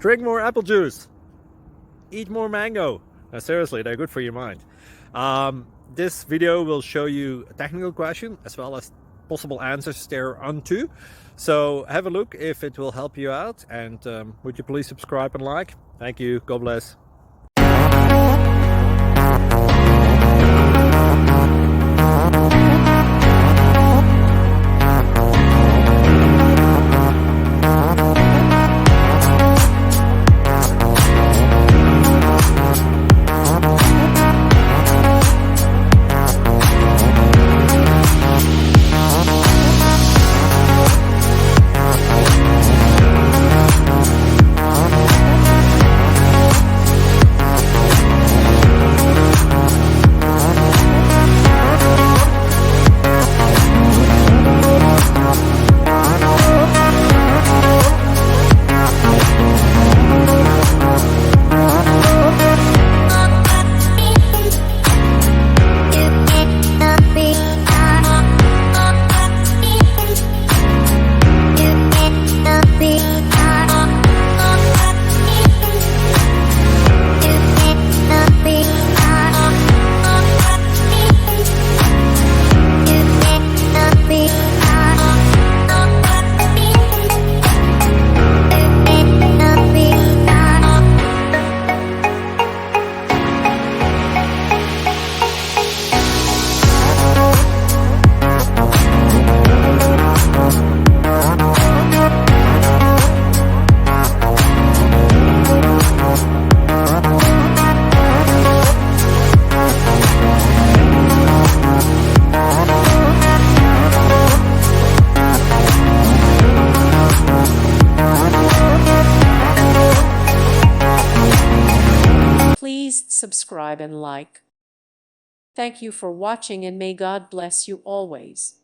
Drink more apple juice. Eat more mango. Now, seriously, they're good for your mind. This video will show you a technical question as well as possible answers thereunto. So have a look if it will help you out, and would you please subscribe and like? Thank you. God bless. Please subscribe and like. Thank you for watching, and may God bless you always.